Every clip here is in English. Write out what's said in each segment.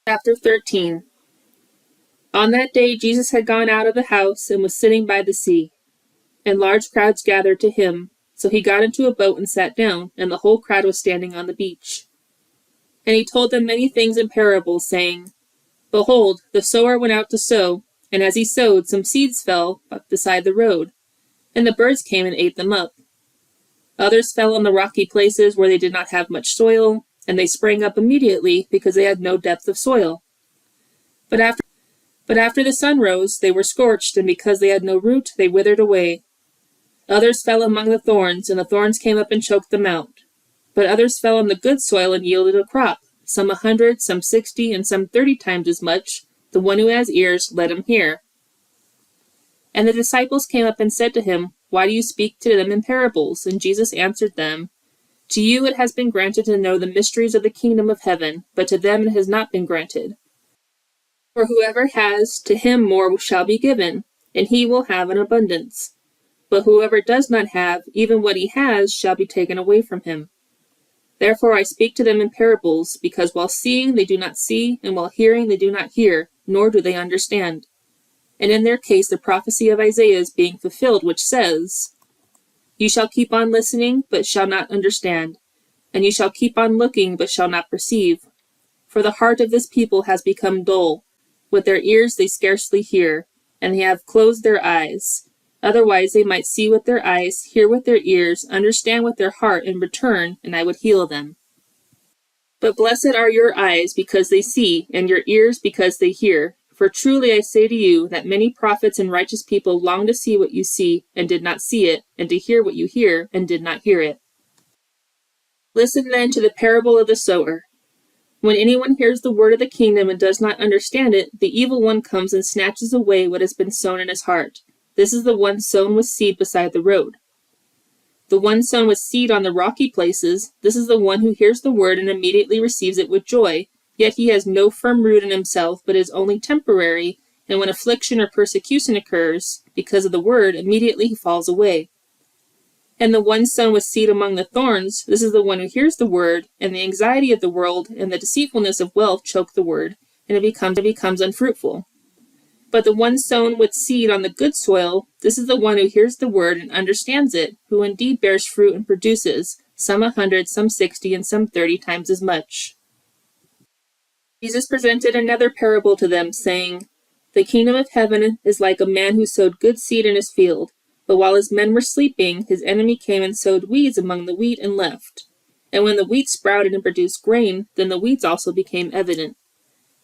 Chapter 13. On that day Jesus had gone out of the house and was sitting by the sea, and large crowds gathered to him. So he got into a boat and sat down, and the whole crowd was standing on the beach. And he told them many things in parables, saying, Behold, the sower went out to sow, and as he sowed, some seeds fell beside the road, and the birds came and ate them up. Others fell on the rocky places where they did not have much soil, and they sprang up immediately because they had no depth of soil. But after the sun rose, they were scorched, and because they had no root, they withered away. Others fell among the thorns, and the thorns came up and choked them out. But others fell on the good soil and yielded a crop, some 100, some 60, and some 30 times as much. The one who has ears, let him hear. And the disciples came up and said to him, Why do you speak to them in parables? And Jesus answered them, To you it has been granted to know the mysteries of the kingdom of heaven, but to them it has not been granted. For whoever has, to him more shall be given, and he will have an abundance. But whoever does not have, even what he has shall be taken away from him. Therefore I speak to them in parables, because while seeing they do not see, and while hearing they do not hear, nor do they understand. And in their case the prophecy of Isaiah is being fulfilled, which says, You shall keep on listening, but shall not understand, and you shall keep on looking, but shall not perceive. For the heart of this people has become dull. With their ears they scarcely hear, and they have closed their eyes. Otherwise they might see with their eyes, hear with their ears, understand with their heart, and return, and I would heal them. But blessed are your eyes because they see, and your ears because they hear. For truly I say to you that many prophets and righteous people long to see what you see, and did not see it, and to hear what you hear, and did not hear it. Listen then to the parable of the sower. When anyone hears the word of the kingdom and does not understand it, the evil one comes and snatches away what has been sown in his heart. This is the one sown with seed beside the road. The one sown with seed on the rocky places, this is the one who hears the word and immediately receives it with joy, yet he has no firm root in himself, but is only temporary, and when affliction or persecution occurs, because of the word, immediately he falls away. And the one sown with seed among the thorns, this is the one who hears the word, and the anxiety of the world and the deceitfulness of wealth choke the word, and it becomes unfruitful. But the one sown with seed on the good soil, this is the one who hears the word and understands it, who indeed bears fruit and produces, some 100, some 60, and some 30 times as much. Jesus presented another parable to them, saying, The kingdom of heaven is like a man who sowed good seed in his field. But while his men were sleeping, his enemy came and sowed weeds among the wheat and left. And when the wheat sprouted and produced grain, then the weeds also became evident.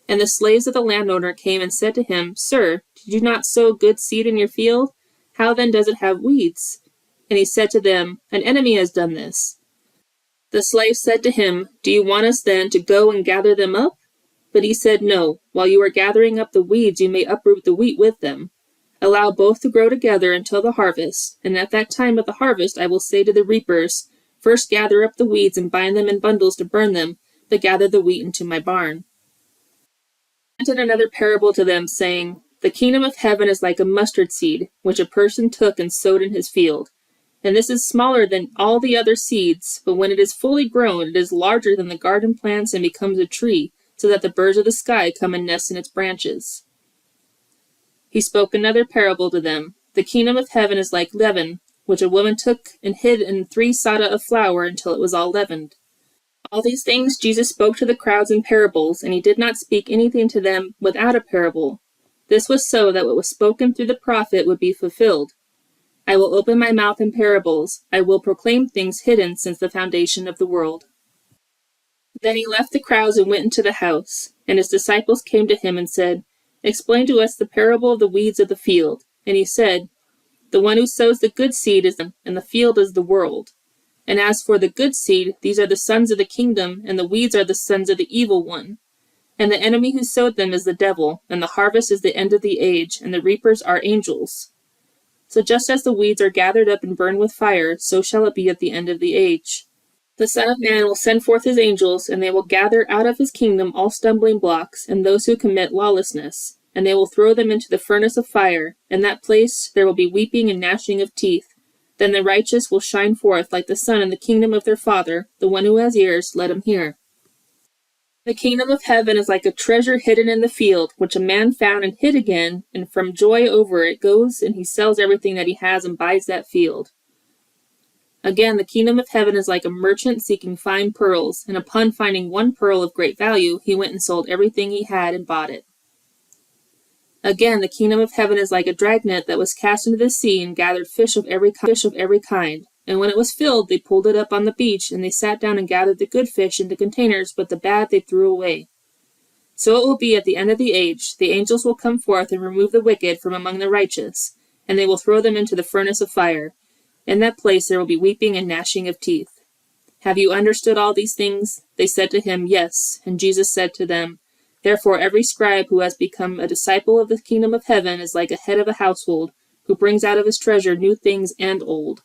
And the slaves of the landowner came and said to him, Sir, did you not sow good seed in your field? How then does it have weeds? And he said to them, An enemy has done this. The slaves said to him, Do you want us then to go and gather them up? But he said, No, while you are gathering up the weeds, you may uproot the wheat with them. Allow both to grow together until the harvest, and at that time of the harvest I will say to the reapers, First gather up the weeds and bind them in bundles to burn them, but gather the wheat into my barn. He presented another parable to them, saying, The kingdom of heaven is like a mustard seed, which a person took and sowed in his field. And this is smaller than all the other seeds, but when it is fully grown, it is larger than the garden plants and becomes a tree, so that the birds of the sky come and nest in its branches. He spoke another parable to them. The kingdom of heaven is like leaven, which a woman took and hid in 3 seah of flour until it was all leavened. All these things Jesus spoke to the crowds in parables, and he did not speak anything to them without a parable. This was so that what was spoken through the prophet would be fulfilled. I will open my mouth in parables. I will proclaim things hidden since the foundation of the world. Then he left the crowds and went into the house, and his disciples came to him and said, Explain to us the parable of the weeds of the field. And he said, The one who sows the good seed is and the field is the world. And as for the good seed, these are the sons of the kingdom, and the weeds are the sons of the evil one. And the enemy who sowed them is the devil, and the harvest is the end of the age, and the reapers are angels. So just as the weeds are gathered up and burned with fire, so shall it be at the end of the age. The Son of Man will send forth his angels, and they will gather out of his kingdom all stumbling blocks, and those who commit lawlessness, and they will throw them into the furnace of fire. In that place there will be weeping and gnashing of teeth. Then the righteous will shine forth like the sun in the kingdom of their Father. The one who has ears, let him hear. The kingdom of heaven is like a treasure hidden in the field, which a man found and hid again, and from joy over it goes and he sells everything that he has and buys that field. Again, the kingdom of heaven is like a merchant seeking fine pearls, and upon finding one pearl of great value, he went and sold everything he had and bought it. Again, the kingdom of heaven is like a dragnet that was cast into the sea and gathered fish of every kind. And when it was filled, they pulled it up on the beach, and they sat down and gathered the good fish into containers, but the bad they threw away. So it will be at the end of the age. The angels will come forth and remove the wicked from among the righteous, and they will throw them into the furnace of fire. In that place there will be weeping and gnashing of teeth. Have you understood all these things? They said to him, Yes. And Jesus said to them, Therefore every scribe who has become a disciple of the kingdom of heaven is like a head of a household, who brings out of his treasure new things and old.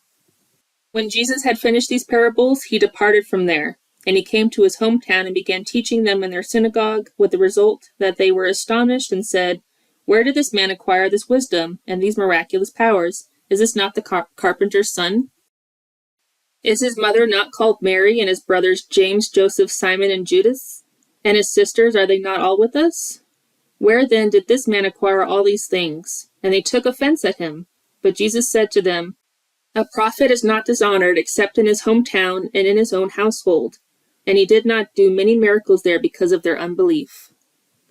When Jesus had finished these parables, he departed from there, and he came to his hometown and began teaching them in their synagogue, with the result that they were astonished and said, Where did this man acquire this wisdom and these miraculous powers? Is this not the carpenter's son? Is his mother not called Mary, and his brothers James, Joseph, Simon, and Judas? And his sisters, are they not all with us? Where then did this man acquire all these things? And they took offense at him. But Jesus said to them, A prophet is not dishonored except in his hometown and in his own household. And he did not do many miracles there because of their unbelief.